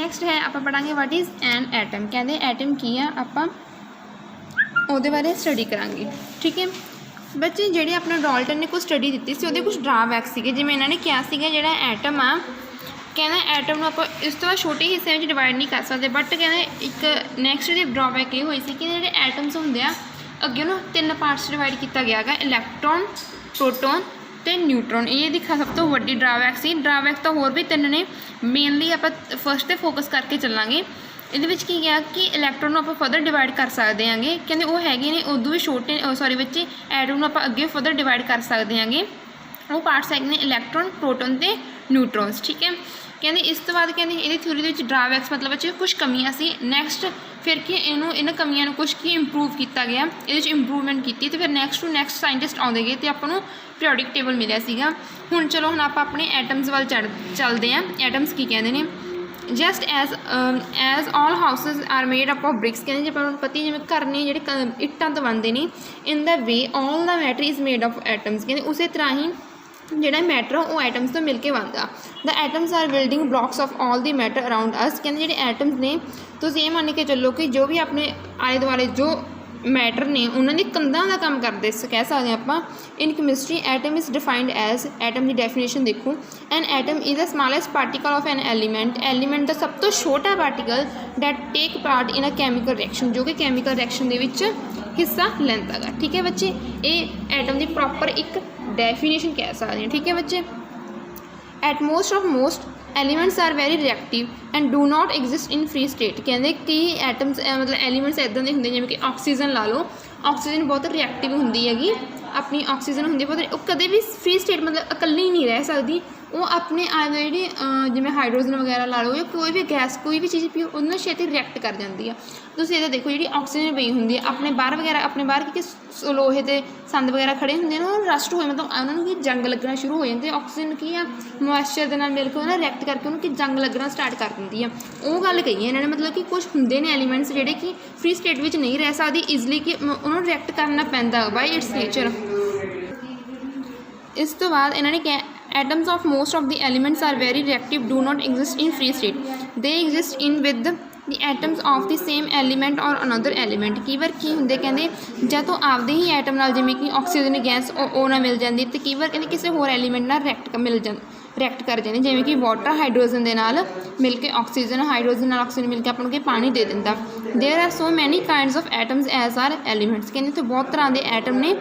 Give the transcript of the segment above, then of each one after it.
Next है आप पढ़ांगे what is an atom. कहते एटम की आ, आप ਉਹਦੇ बारे स्टडी करांगे। ठीक है बच्चे, ਜਿਹੜੇ अपना डाल्टन ने कुछ स्टडी दी सी ਉਹਦੇ कुछ ड्राबैक ਸੀਗੇ, ਜਿਵੇਂ ਇਹਨਾਂ ਨੇ ਕਿਹਾ ਸੀਗਾ ਜਿਹੜਾ ਐਟਮ ਆ ਕਹਿੰਦਾ ਐਟਮ ਨੂੰ ਆਪਾਂ ਇਸ ਤੋਂ ਬਾਅਦ ਛੋਟੇ ਹਿੱਸਿਆਂ ਵਿੱਚ ਡਿਵਾਈਡ ਨਹੀਂ ਕਰ ਸਕਦੇ, ਬਟ ਕਹਿੰਦੇ ਇੱਕ ਨੈਕਸਟ ਦੀ ਡਰਾਬੈਕ ਇਹ ਹੋਈ ਸੀ ਕਿ ਜਿਹੜੇ ਐਟਮਸ ਹੁੰਦੇ ਆ ਅੱਗੇ ਉਹਨੂੰ 3 ਪਾਰਟਸ ਡਿਵਾਈਡ ਕੀਤਾ ਗਿਆ ਹੈਗਾ, ਇਲੈਕਟ੍ਰੋਨ, ਪ੍ਰੋਟੋਨ ਤੇ ਨਿਊਟਰੋਨ। ਇਹ ਦੀ ਸਭ ਤੋਂ ਵੱਡੀ ਡਰਾਬੈਕ ਸੀ। ਡਰਾਬੈਕ ਤਾਂ ਹੋਰ ਵੀ 3 ਨੇ, ਮੇਨਲੀ ਆਪਾਂ ਫਸਟ 'ਤੇ ਫੋਕਸ ਕਰਕੇ ਚੱਲਾਂਗੇ। ਇਹਦੇ ਵਿੱਚ ਕੀ ਗਿਆ ਕਿ ਇਲੈਕਟ੍ਰੋਨ ਨੂੰ ਆਪਾਂ ਫਰਦਰ ਡਿਵਾਈਡ ਕਰ ਸਕਦੇ ਹਾਂਗੇ, ਕਹਿੰਦੇ ਉਹ ਹੈਗੇ ਨੇ ਉਦੋਂ ਵੀ ਛੋਟੇ ਸੌਰੀ ਬੱਚੇ, ਐਟਮ ਨੂੰ ਆਪਾਂ ਅੱਗੇ ਫਰਦਰ ਡਿਵਾਈਡ ਕਰ ਸਕਦੇ ਹਾਂਗੇ। ਉਹ ਪਾਰਟਸ ਹੈਗੇ ਨੇ ਇਲੈਕਟ੍ਰੋਨ, ਪ੍ਰੋਟੋਨ ਤੇ ਨਿਊਟਰੋਨਸ। ਠੀਕ ਹੈ ਕਹਿੰਦੇ ਇਸ ਤੋਂ ਬਾਅਦ ਕਹਿੰਦੇ ਇਹਦੀ ਥਿਊਰੀ ਦੇ ਵਿੱਚ ਡਰਾਬੈਕਸ ਮਤਲਬ ਬੱਚੇ ਕੁਛ ਕਮੀਆਂ ਸੀ। ਨੈਕਸਟ ਫਿਰ ਕਿ ਇਹਨੂੰ ਇਹਨਾਂ ਕਮੀਆਂ ਨੂੰ ਕੁਛ ਕੀ ਇੰਪਰੂਵ ਕੀਤਾ ਗਿਆ, ਇਹਦੇ ਵਿੱਚ ਇੰਪਰੂਵਮੈਂਟ ਕੀਤੀ, ਤੇ ਫਿਰ ਨੈਕਸਟ ਟੂ ਨੈਕਸਟ ਸਾਇੰਟਿਸਟ ਆਉਂਦੇ ਗਏ ਅਤੇ ਆਪਾਂ ਨੂੰ ਪੀਰੀਓਡਿਕ ਟੇਬਲ ਮਿਲਿਆ ਸੀਗਾ। ਹੁਣ ਚਲੋ ਹੁਣ ਆਪਾਂ ਆਪਣੇ ਐਟਮਸ ਵੱਲ ਚੱਲਦੇ ਹਾਂ। ਐਟਮਸ ਕੀ ਕਹਿੰਦੇ ਨੇ, just as all houses are made up of bricks. ਕਹਿੰਦੇ ਜੇ ਆਪਾਂ ਨੂੰ ਪਤਾ ਜਿਵੇਂ ਘਰ ਨੇ ਜਿਹੜੇ ਇੱਟਾਂ ਤੋਂ ਬਣਦੇ ਨੇ, in the way all the matter is made of atoms. ਕਹਿੰਦੇ ਉਸੇ ਤਰ੍ਹਾਂ ਹੀ ਜਿਹੜਾ ਮੈਟਰ ਉਹ ਐਟਮਸ ਤੋਂ ਮਿਲ ਕੇ ਬਣਦਾ। The atoms are building blocks of all the matter around us. ਕਹਿੰਦੇ ਜਿਹੜੇ ਐਟਮਸ ਨੇ ਤੁਸੀਂ ਇਹ ਮੰਨ ਕੇ ਚੱਲੋ ਕਿ ਜੋ ਵੀ ਆਪਣੇ ਆਲੇ ਦੁਆਲੇ ਜੋ ਮੈਟਰ ਨੇ ਉਹਨਾਂ ਦੀ ਕੰਧਾਂ ਦਾ ਕੰਮ ਕਰਦੇ ਕਹਿ ਸਕਦੇ ਹਾਂ ਆਪਾਂ। In chemistry atom is defined as, atom ਦੀ ਡੈਫੀਨੇਸ਼ਨ ਦੇਖੋ, an atom is the smallest particle of an element. Element ਦਾ ਸਭ ਤੋਂ ਛੋਟਾ particle that take part in a chemical reaction, ਜੋ ਕਿ ਕੈਮੀਕਲ ਰਿਐਕਸ਼ਨ ਦੇ ਵਿੱਚ ਹਿੱਸਾ ਲੈਂਦਾ ਹੈਗਾ। ਠੀਕ ਹੈ ਬੱਚੇ, ਇਹ ਐਟਮ ਦੀ ਪ੍ਰੋਪਰ ਇੱਕ ਡੈਫੀਨੇਸ਼ਨ ਕਹਿ ਸਕਦੇ ਹਾਂ। ਠੀਕ ਹੈ ਬੱਚੇ, at most elements are very reactive and do not exist in free state. ਕਹਿੰਦੇ ਕਈ ਐਟਮਸ ਮਤਲਬ ਐਲੀਮੈਂਟਸ ਇੱਦਾਂ ਦੇ ਹੁੰਦੇ ਜਿਵੇਂ ਕਿ ਆਕਸੀਜਨ ਲਾ ਲਓ, ਆਕਸੀਜਨ ਬਹੁਤ ਰਿਐਕਟਿਵ ਹੁੰਦੀ ਹੈਗੀ, ਆਪਣੀ ਆਕਸੀਜਨ ਹੁੰਦੀ ਬਹੁਤ, ਉਹ ਕਦੇ ਵੀ ਫਰੀ ਸਟੇਟ ਮਤਲਬ ਇਕੱਲੀ ਨਹੀਂ ਰਹਿ ਸਕਦੀ। ਉਹ ਆਪਣੇ ਜਿਹੜੀ ਜਿਵੇਂ ਹਾਈਡਰੋਜਨ ਵਗੈਰਾ ਲਾ ਲਓ ਜਾਂ ਕੋਈ ਵੀ ਗੈਸ ਕੋਈ ਵੀ ਚੀਜ਼ ਪੀਓ ਉਹਦੇ ਨਾਲ ਛੇਤੀ ਰਿਐਕਟ ਕਰ ਜਾਂਦੀ ਆ। ਤੁਸੀਂ ਇਹਦਾ ਦੇਖੋ ਜਿਹੜੀ ਆਕਸੀਜਨ ਪਈ ਹੁੰਦੀ ਹੈ ਆਪਣੇ ਬਾਹਰ ਵਗੈਰਾ, ਆਪਣੇ ਬਾਹਰ ਕਿ ਲੋਹੇ ਦੇ ਸੰਦ ਵਗੈਰਾ ਖੜੇ ਹੁੰਦੇ ਨੇ, ਉਹ ਰਸਟ ਹੋਏ ਮਤਲਬ ਉਹਨਾਂ ਨੂੰ ਕੀ ਜੰਗ ਲੱਗਣਾ ਸ਼ੁਰੂ ਹੋ ਜਾਂਦੀ। ਆਕਸੀਜਨ ਕੀ ਆ ਮੋਇਸਚਰ ਦੇ ਨਾਲ ਮਿਲ ਕੇ ਉਹਨਾਂ ਰਿਐਕਟ ਕਰਕੇ ਉਹਨੂੰ ਕਿ ਜੰਗ ਲੱਗਣਾ ਸਟਾਰਟ ਕਰ ਦਿੰਦੀ ਆ। ਉਹ ਗੱਲ ਕਹੀ ਹੈ ਇਹਨਾਂ ਨੇ, ਮਤਲਬ ਕਿ ਕੁਛ ਹੁੰਦੇ ਨੇ ਐਲੀਮੈਂਟਸ ਜਿਹੜੇ ਕਿ ਫਰੀ ਸਟੇਟ ਵਿੱਚ ਨਹੀਂ ਰਹਿ ਸਕਦੀ ਈਜ਼ਲੀ, ਕਿ ਉਹਨਾਂ ਨੂੰ ਰਿਐਕਟ ਕਰਨਾ ਪੈਂਦਾ ਬਾਈ ਇਟਸ ਨੇਚਰ। ਇਸ ਤੋਂ ਬਾਅਦ ਇਹਨਾਂ ਨੇ ਕਿਹਾ atoms of most of the elements are very reactive, do not exist in free state, they exist in with the atoms of the same element or another element. ਕਈ ਵਾਰ ਕੀ ਹੁੰਦੇ ਕਹਿੰਦੇ ਜਾਂ ਤਾਂ ਆਪਦੇ ਹੀ ਐਟਮ ਨਾਲ ਜਿਵੇਂ ਕਿ ਆਕਸੀਜਨ ਗੈਸ ਉਹ ਨਾਲ ਮਿਲ ਜਾਂਦੀ, ਅਤੇ ਕਈ ਵਾਰ ਕਹਿੰਦੇ ਕਿਸੇ ਹੋਰ ਐਲੀਮੈਂਟ ਨਾਲ ਰਿਐਕਟ ਕਰ ਜਾਂਦੇ, ਜਿਵੇਂ ਕਿ ਵਾਟਰ ਹਾਈਡਰੋਜਨ ਦੇ ਨਾਲ ਮਿਲ ਕੇ ਆਕਸੀਜਨ, ਹਾਈਡਰੋਜਨ ਨਾਲ ਆਕਸੀਜਨ ਮਿਲ ਕੇ ਆਪਾਂ ਨੂੰ ਕਿ ਪਾਣੀ ਦੇ ਦਿੰਦਾ। There are so many kinds of atoms as are elements. ਕਹਿੰਦੇ ਇੱਥੇ ਬਹੁਤ ਤਰ੍ਹਾਂ ਦੇ ਐਟਮ ਨੇ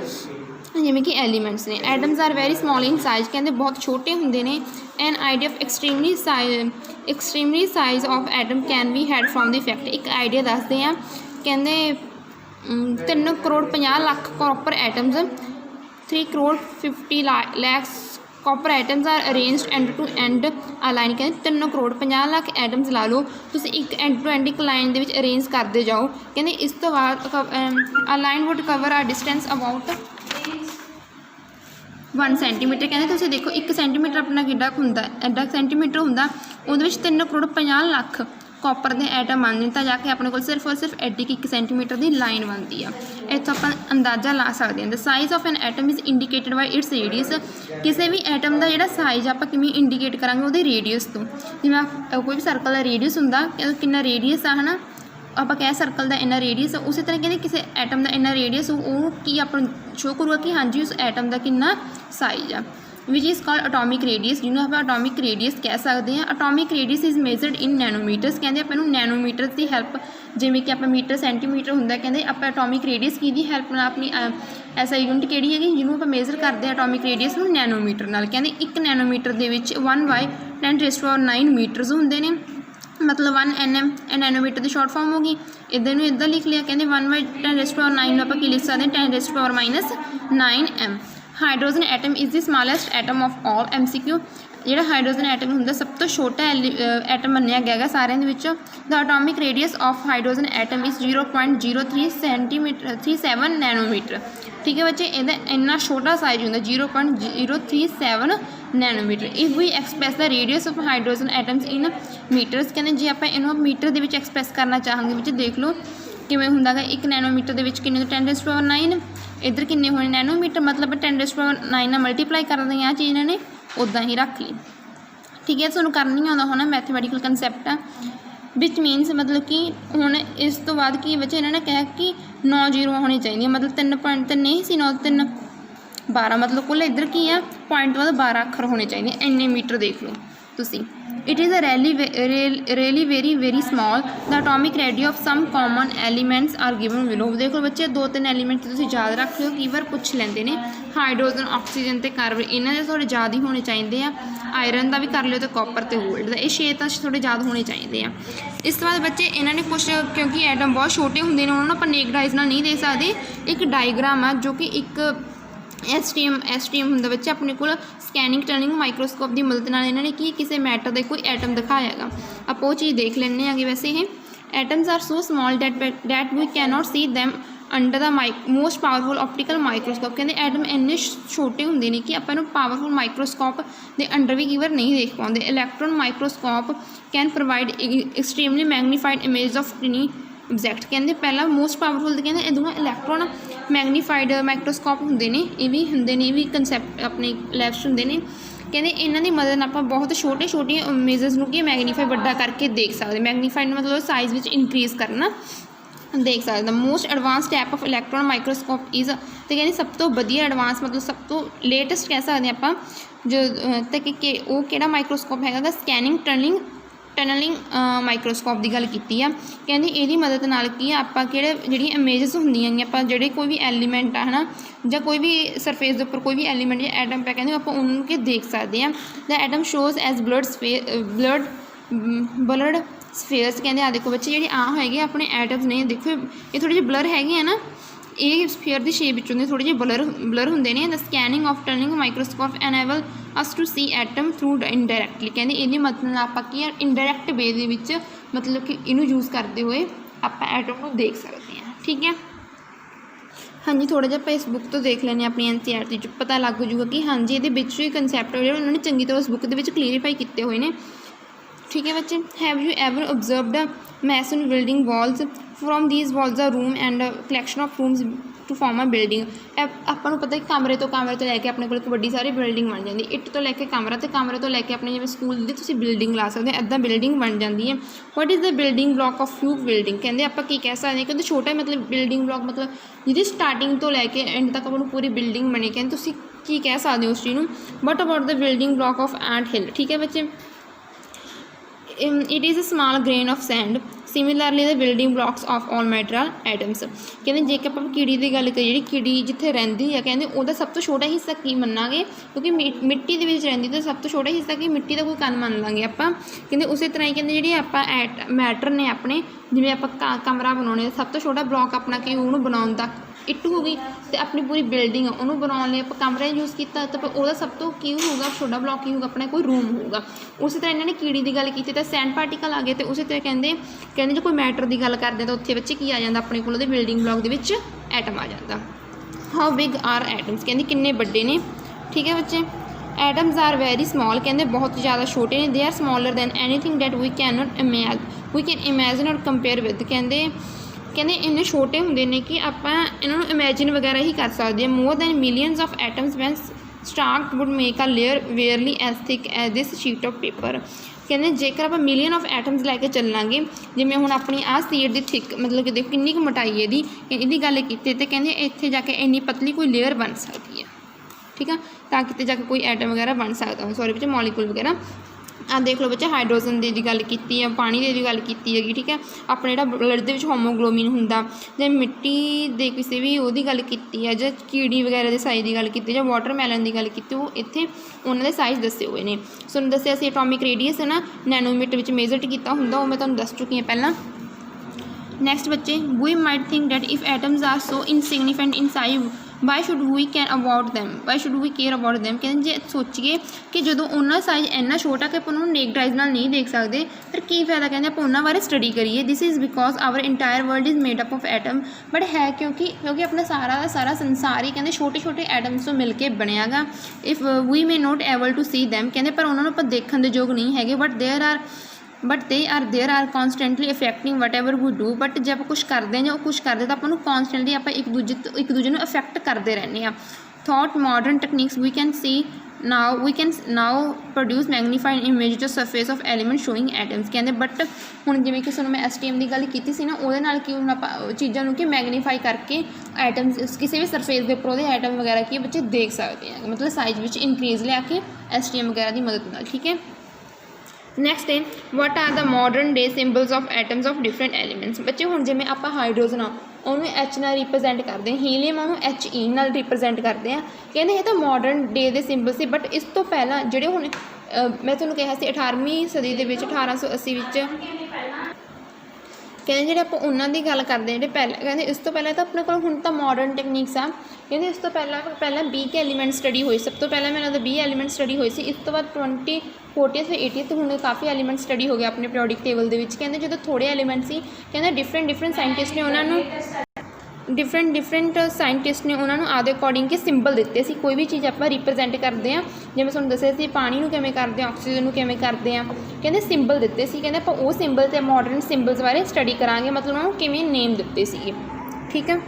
ਜਿਵੇਂ ਕਿ ਐਲੀਮੈਂਟਸ ਨੇ। Atoms are very small in size, ਕਹਿੰਦੇ ਬਹੁਤ ਛੋਟੇ ਹੁੰਦੇ ਨੇ। An idea of extremely size of atom can be had from the fact. ਇੱਕ ਆਈਡੀਆ ਦੱਸਦੇ ਆ, ਕਹਿੰਦੇ 3 crore 50 lakh copper atoms, 3 crore 50 lakhs copper atoms are arranged end to end align. ਕਹਿੰਦੇ 3 ਕਰੋੜ 50 ਲੱਖ ਐਟਮਸ ਲਾ ਲਓ ਤੁਸੀਂ ਇੱਕ ਐਂਡ ਟੂ ਐਂਡ ਇੱਕ ਲਾਈਨ ਦੇ ਵਿੱਚ ਅਰੇਂਜ ਕਰਦੇ ਜਾਓ। ਕਹਿੰਦੇ ਇਸ ਤੋਂ ਬਾਅਦ ਅਲਾਈਨ ਵੁੱਡ ਕਵਰ ਆ ਡਿਸਟੈਂਸ ਅਬਾਊਟ 1 ਸੈਂਟੀਮੀਟਰ। ਕਹਿੰਦੇ ਤੁਸੀਂ ਦੇਖੋ 1 ਸੈਂਟੀਮੀਟਰ ਆਪਣਾ ਕਿੱਡਾ ਹੁੰਦਾ, ਐਡਾ ਸੈਂਟੀਮੀਟਰ ਹੁੰਦਾ, ਉਹਦੇ ਵਿੱਚ 3 ਕਰੋੜ 50 ਲੱਖ ਕਾਪਰ ਦੇ ਐਟਮ ਬਣਦੇ, ਤਾਂ ਜਾ ਕੇ ਆਪਣੇ ਕੋਲ ਸਿਰਫ ਔਰ ਸਿਰਫ ਐਡੀ ਕਿ 1 ਸੈਂਟੀਮੀਟਰ ਦੀ ਲਾਈਨ ਬਣਦੀ ਆ। ਇੱਥੋਂ ਆਪਾਂ ਅੰਦਾਜ਼ਾ ਲਾ ਸਕਦੇ ਹਾਂ। The size of an atom is indicated by its radius. ਕਿਸੇ ਵੀ ਐਟਮ ਦਾ ਜਿਹੜਾ ਸਾਈਜ਼ ਆਪਾਂ ਕਿਵੇਂ ਇੰਡੀਕੇਟ ਕਰਾਂਗੇ, ਉਹਦੇ ਰੇਡੀਅਸ ਤੋਂ। ਜਿਵੇਂ ਕੋਈ ਵੀ ਸਰਕਲ ਦਾ ਰੇਡੀਅਸ ਹੁੰਦਾ, ਕਿੰਨਾ ਰੇਡੀਅਸ ਆ ਹੈ ਨਾ, ਆਪਾਂ ਕਹਿ ਸਰਕਲ ਦਾ ਇੰਨਾ ਰੇਡੀਅਸ, ਉਸੇ ਤਰ੍ਹਾਂ ਕਹਿੰਦੇ ਕਿਸੇ ਐਟਮ ਦਾ ਇੰਨਾ ਰੇਡੀਅਸ, ਉਹ ਕੀ ਆਪਾਂ ਨੂੰ ਸ਼ੋ ਕਰੂਗਾ ਕਿ ਹਾਂਜੀ ਉਸ ਐਟਮ ਦਾ ਕਿੰਨਾ ਸਾਈਜ਼ ਆ। ਵਿਚ ਇਜ਼ ਕਾਲਡ ਅਟੋਮਿਕ ਰੇਡੀਅਸ, ਜਿਹਨੂੰ ਆਪਾਂ ਅਟੋਮਿਕ ਰੇਡੀਅਸ ਕਹਿ ਸਕਦੇ ਹਾਂ। ਅਟੋਮਿਕ ਰੇਡੀਅਸ ਇਜ਼ ਮੇਜ਼ਰਡ ਇਨ ਨੈਨੋਮੀਟਰਸ। ਕਹਿੰਦੇ ਆਪਾਂ ਨੂੰ ਨੈਨੋਮੀਟਰ ਦੀ ਹੈਲਪ, ਜਿਵੇਂ ਕਿ ਆਪਾਂ ਮੀਟਰ ਸੈਂਟੀਮੀਟਰ ਹੁੰਦਾ, ਕਹਿੰਦੇ ਆਪਾਂ ਅਟੋਮਿਕ ਰੇਡੀਅਸ ਕਿਹਦੀ ਹੈਲਪ ਨਾਲ ਆਪਣੀ ਐਸਾ ਯੂਨਿਟ ਕਿਹੜੀ ਹੈਗੀ ਜਿਹਨੂੰ ਆਪਾਂ ਮੇਜ਼ਰ ਕਰਦੇ ਹਾਂ ਅਟੋਮਿਕ ਰੇਡੀਅਸ ਨੂੰ, ਨੈਨੋਮੀਟਰ ਨਾਲ। ਕਹਿੰਦੇ 1 ਨੈਨੋਮੀਟਰ ਦੇ ਵਿੱਚ 1/10⁹ ਮੀਟਰਸ ਹੁੰਦੇ ਨੇ, ਮਤਲਬ 1 nm ਨੈਨੋਮੀਟਰ ਦੀ ਸ਼ਾਰਟ ਫਾਰਮ ਹੋ ਗਈ। ਇੱਧਰ ਨੂੰ ਇੱਦਾਂ ਲਿਖ ਲਿਆ, ਕਹਿੰਦੇ 1/10⁹ ਨੂੰ ਆਪਾਂ ਕੀ ਲਿਖ ਸਕਦੇ ਹਾਂ 10⁻⁹ hydrogen atom is the smallest atom of all. MCQ, ਜਿਹੜਾ ਹਾਈਡਰੋਜਨ ਐਟਮ ਹੁੰਦਾ ਸਭ ਤੋਂ ਛੋਟਾ ਐਟਮ ਮੰਨਿਆ ਗਿਆ ਹੈਗਾ ਸਾਰਿਆਂ ਦੇ ਵਿੱਚੋਂ। The atomic radius of hydrogen atom is 0.037 nanometre. ਠੀਕ ਹੈ ਬੱਚੇ, ਇਹਦਾ ਇੰਨਾ ਛੋਟਾ ਸਾਈਜ਼ ਹੁੰਦਾ 0.037 nanometre. If we express the radius of hydrogen atoms in metres. ਕਹਿੰਦੇ ਜੇ ਆਪਾਂ ਇਹਨੂੰ ਮੀਟਰ ਦੇ ਵਿੱਚ ਐਕਸਪ੍ਰੈਸ ਕਰਨਾ ਚਾਹਾਂਗੇ, ਵਿੱਚ ਦੇਖ ਲਓ ਕਿਵੇਂ ਹੁੰਦਾ ਗਾ। 1 ਨੈਨੋਮੀਟਰ ਦੇ ਵਿੱਚ ਕਿੰਨੇ 10⁻⁹ ਇੱਧਰ ਕਿੰਨੇ ਹੋਣੇ ਨੈਨੋਮੀਟਰ, ਮਤਲਬ 10⁻⁹ ਨਾਲ ਮਲਟੀਪਲਾਈ ਕਰਦੇ ਆ ਚੀਜ਼ ਇਹਨਾਂ ਨੇ, ਉੱਦਾਂ ਹੀ ਰੱਖ ਲਈ। ਠੀਕ ਹੈ, ਤੁਹਾਨੂੰ ਕਰਨੀ ਆਉਂਦਾ ਹੋਣਾ, ਮੈਥਮੈਟੀਕਲ ਕੰਸੈਪਟ ਆ। विच मीनस मतलब कि हुण इस तो बाद की बच्चे इन्होंने कहा कि 9 जीरो होनी चाहिए, मतलब 3.3 नहीं सी 9 3 12, मतलब कुल इधर की है पॉइंट तो बाद 12 अखर होने चाहिए। इन्ने मीटर देख लो तुसी। It is a really very small the atomic radii of some common elements are given below। देख लो बच्चे 2-3 एलीमेंट तुसी याद रख लियो, कई बार पूछ लेंदे ने। हाइड्रोजन ऑक्सीजन ते कार्बन इन्हां दे थोड़े याद ही होने चाहिए आ। आयरन का भी कर लियो तो कॉपर ते गोल्ड का, ये 6 तो थोड़े याद होने चाहिए आ। इस तो बाद बच्चे इन्होंने कुछ क्योंकि एटम बहुत छोटे होंगे ने उन्होंने आप नेक नाल नहीं दे सकते। एक डायग्राम आ जो कि एक STM होंगे बच्चे अपने को ਸਕੈਨਿੰਗ ਟਨਲਿੰਗ ਮਾਈਕਰੋਸਕੋਪ की मदद नाल इन्होंने की किसी मैटर का कोई एटम दिखाया है। आप वो चीज़ देख लें आगे। वैसे ये atoms are so small that we can not see them under the most powerful optical microscope. कहते एटम इन्ने छोटे होंगे ने कि अपन पावरफुल माइक्रोस्कोप के अंडर भी कई बार नहीं देख पाते। Electron microscope can provide extremely magnified image of tiny object. कहते पहला मोस्ट पावरफुल तो कहते इधरों इलैक्ट्रॉन मैगनीफाइड माइक्रोस्कोप होंगे ने, ये भी होंगे ने, भी कंसैप्ट अपने लैब्स होंगे ने। कहते इन्हों की मदद आप बहुत छोटे छोटे इमेजेस को कि मैगनीफाई बड़ा करके देख सकते। मैगनीफाइड मतलब साइज़ में इंक्रीज़ करना देख सकते। Most advance type of electron microscope is तो कहते सब तो वधिया एडवांस मतलब सब तो लेटेस्ट कह सकते हैं आप जो तो कि वो किहड़ा माइक्रोस्कोप हैगा स्कैनिंग टनलिंग माइक्रोस्कोप की गल की है। कहते ये मदद नाल की आप जी इमेजिज होंदियां आप जोड़े कोई भी एलीमेंट है ना या कोई भी सरफेस के उपर कोई भी एलीमेंट या एटम पे कहते आप उनके देख सकते हैं। The atom shows as blood spheres. कहते आ देखो बच्चे जी है अपने एटम्स ने, देखो ये थोड़े जे ब्लर है ना, ये स्फेयर की शेप होंगे थोड़े जे ब्लर होंगे ने। The scanning of tunnelling microscope enable us to see atom through indirectly. कहते ये मतलब आप इनडायरैक्ट वे दे मतलब कि इनू यूज़ करते हुए आप एटम को देख सकते हैं। ठीक है हाँ जी, थोड़ा जिहा इस बुक तो देख लें अपनी NCERT पता लग जूगा कि हाँ जी ये कंसैप्ट जो उन्होंने चंगी तरह उस बुक के क्लीयरीफाई किए हुए हैं। ठीक है बच्चे, have you ever observed mason building walls from these walls a room and collection of rooms to form a building. आपको पता है कमरे तो लैके अपने को एक बड़ी सारी बिल्डिंग बन जाती। इट तो लैके कमरा तो कमरे तो लैके अपने जिवें स्कूल की तुसीं बिल्डिंग ला सकते हो, इदां बिल्डिंग बन जाती है। What is the building block of फ्यूक बिल्डिंग। कहते आप की कह सकते हैं कि छोटा मतलब बिल्डिंग ब्लॉक मतलब जिहदी स्टार्टिंग तो लैके एंड तक आपको पूरी बिल्डिंग बनी। कहते तुसीं की कह सकते हो उस चीज़ को। What about the building block of ant hill. ठीक है बच्चे, it is a small grain of sand similarly the building blocks of all material atoms। कहते जे कि आप कीड़ी की गल करिए, जी कीड़ी जिथे रहिंदी है कहते वह सब तो छोटा हिस्सा की मनांगे क्योंकि मिट्टी के रहिंदी तो सब तो छोटा हिस्सा कि मिट्टी का कोई कण मन लाँगे आप। कहते उस तरह ही कहते जी आप मैटर ने अपने जिवें आप कमरा बनाने सब तो छोटा ब्लॉक अपना कि उन्होंने बनाने तक इट हो गई तो अपनी पूरी बिल्डिंग उन्होंने बनाने आप कमरा यूज़ किया तो वह सब तो की होगा छोटा ब्लॉक की होगा अपना कोई रूम होगा। उस तरह इन्होंने कीड़ी की गल की तो सैंड पार्टिकल आ गए तो उस तरह कहते जो कोई मैटर की गल करते तो उत्थे बच्चे की आ जाता अपने को बिल्डिंग ब्लॉक के एटम आ जाता। How big are atoms. कहते किन्ने बड़े ने। ठीक है बच्चे, एटम्स आर वेरी स्मॉल। कहते बहुत ज़्यादा छोटे ने। They are smaller than anything that we can imagine or compare with. कहते इन्ने छोटे होंगे ने कि आप इन्होंने इमेजिन वगैरह ही कर सकते हैं। More than millions of atoms when start would make a layer barely as thick as this sheet of paper. कहते जेकर आप मिलियन ऑफ एटम्स लैके चलांगे जिवें हुण अपनी आ सीट की थिक मतलब कि देखो किन्नी मोटाई है यदी गल की तो कहते इत्थे जाके इन्नी पतली कोई लेयर बन सकती है। ठीक है, ताकि किते जाके कोई एटम वगैरह बन सकता सॉरी बच्चे मॉलिक्यूल वगैरह। आ देख लो बच्चे हाइड्रोजन की गल की है, पानी की गल की हैगी। ठीक है, अपने जो ब्लड के होमोग्लोबिन होंदा जो मिट्टी के किसी भी वो गल की है जो कीड़ी वगैरह के साइज़ की गल की जो वाटरमैलन की गल की वो इत्थे उन्होंने साइज़ दसे हुए हैं। सो दसिया सी एटॉमिक रेडियस है ना नैनोमीटर में मेजर किया होंदा, वो मैं तुहानूं दस चुकी हूँ पहला। नैक्सट बच्चे, we might think that if atoms are so insignificant in size why should we can about them why should we care about them. कहते जे सोचिए कि जो उन्होंने साइज इन्ना छोटा कि आप उन्होंने नेक्ड आइज नाल नहीं देख सकते फिर की फायदा कहते आप उन्होंने बारे स्टडी करिए। This is because our entire world is made up of atom. But है क्योंकि अपना सारा का सारा संसार ही कहते छोटे छोटे एटम्स तो मिल के बनया गा। If we may not able to see them कहते पर उन्होंने आप देखने के योग नहीं है but they are constantly affecting whatever we do. But जब कुछ करते हैं जो कुछ करते तो आपको कॉन्सटेंटली आप एक दूजे को इफेक्ट करते रहने। Thought modern techniques we can see now we can now produce magnified image of surface of element showing atoms. ਕਹਿੰਦੇ ਬਟ ਹੁਣ ਜਿਵੇਂ ਕਿ ਤੁਹਾਨੂੰ ਮੈਂ STM ਦੀ ਗੱਲ ਕੀਤੀ ਸੀ ਨਾ, ਉਹਦੇ ਨਾਲ ਕੀ ਹੁਣ ਆਪਾਂ ਚੀਜ਼ਾਂ ਨੂੰ ਕਿ ਮੈਗਨੀਫਾਈ ਕਰਕੇ ਐਟਮਸ ਕਿਸੇ ਵੀ ਸਰਫੇਸ ਦੇ ਉੱਪਰ ਉਹਦੇ ਐਟਮ ਵਗੈਰਾ ਕੀ ਬੱਚੇ ਦੇਖ ਸਕਦੇ ਆ, ਮਤਲਬ ਸਾਈਜ਼ ਵਿੱਚ ਇਨਕਰੀਜ਼ ਲਿਆ ਕੇ STM ਵਗੈਰਾ ਦੀ ਮਦਦ ਨਾਲ। ਠੀਕ ਹੈ। ਨੈਕਸਟ ਹੈ what are the modern day ਸਿੰਬਲਸ of atoms of different elements. ਬੱਚੇ ਹੁਣ ਜਿਵੇਂ ਆਪਾਂ ਹਾਈਡਰੋਜਨ ਆ ਉਹਨੂੰ H ਨਾਲ ਰਿਪਰਜੈਂਟ ਕਰਦੇ ਹਾਂ, ਹੀਲੀਅਮ ਉਹਨੂੰ HE ਨਾਲ ਰਿਪਰਜੈਂਟ ਕਰਦੇ ਹਾਂ। ਕਹਿੰਦੇ ਇਹ ਤਾਂ ਮਾਡਰਨ ਡੇ ਦੇ ਸਿੰਬਲ ਸੀ, ਬਟ ਇਸ ਤੋਂ ਪਹਿਲਾਂ ਜਿਹੜੇ ਹੁਣ ਮੈਂ ਤੁਹਾਨੂੰ ਕਿਹਾ ਸੀ 18ਵੀਂ ਸਦੀ ਦੇ ਵਿੱਚ 1880 ਵਿੱਚ ਕਹਿੰਦੇ ਜਿਹੜੇ ਆਪਾਂ ਉਹਨਾਂ ਦੀ ਗੱਲ ਕਰਦੇ ਹਾਂ ਜਿਹੜੇ ਪਹਿਲਾਂ, ਕਹਿੰਦੇ ਇਸ ਤੋਂ ਪਹਿਲਾਂ ਤਾਂ ਆਪਣੇ ਕੋਲ ਹੁਣ ਤਾਂ ਮਾਡਰਨ ਟੈਕਨੀਕਸ ਆ। ਕਹਿੰਦੇ ਇਸ ਤੋਂ ਪਹਿਲਾਂ 20 ਐਲੀਮੈਂਟ ਸਟੱਡੀ ਹੋਈ, ਸਭ ਤੋਂ ਪਹਿਲਾਂ ਮੈਨੂੰ ਲੱਗਦਾ 20 ਐਲੀਮੈਂਟ ਸਟੱਡੀ ਹੋਈ ਸੀ। ਇਸ ਤੋਂ ਬਾਅਦ 20, 40th, 80th ਹੁਣ ਕਾਫੀ ਐਲੀਮੈਂਟ ਸਟੱਡੀ ਹੋ ਗਿਆ ਆਪਣੇ ਪੀਰੀਓਡਿਕ ਟੇਬਲ ਦੇ ਵਿੱਚ। ਕਹਿੰਦੇ ਜਦੋਂ ਥੋੜ੍ਹੇ ਐਲੀਮੈਂਟ ਸੀ, ਕਹਿੰਦੇ ਡਿਫਰੈਂਟ ਸਾਇੰਟਿਸਟ ਨੇ ਉਹਨਾਂ ਨੂੰ ਆਪਦੇ ਅਕੋਰਡਿੰਗ ਕਿ ਸਿੰਬਲ ਦਿੱਤੇ ਸੀ। ਕੋਈ ਵੀ ਚੀਜ਼ ਆਪਾਂ ਰਿਪਰਜੈਂਟ ਕਰਦੇ ਹਾਂ, ਜਿਵੇਂ ਤੁਹਾਨੂੰ ਦੱਸਿਆ ਸੀ ਪਾਣੀ ਨੂੰ ਕਿਵੇਂ ਕਰਦੇ ਹਾਂ, ਆਕਸੀਜਨ ਨੂੰ ਕਿਵੇਂ ਕਰਦੇ ਹਾਂ, ਕਹਿੰਦੇ ਸਿੰਬਲ ਦਿੱਤੇ ਸੀ। ਕਹਿੰਦੇ ਆਪਾਂ ਉਹ ਸਿੰਬਲ ਅਤੇ ਮਾਡਰਨ ਸਿੰਬਲਸ ਬਾਰੇ ਸਟੱਡੀ ਕਰਾਂਗੇ, ਮਤਲਬ ਉਹਨਾਂ ਨੂੰ ਕਿਵੇਂ ਨੇਮ ਦਿੱਤੇ ਸੀਗੇ। ਠੀਕ ਹੈ।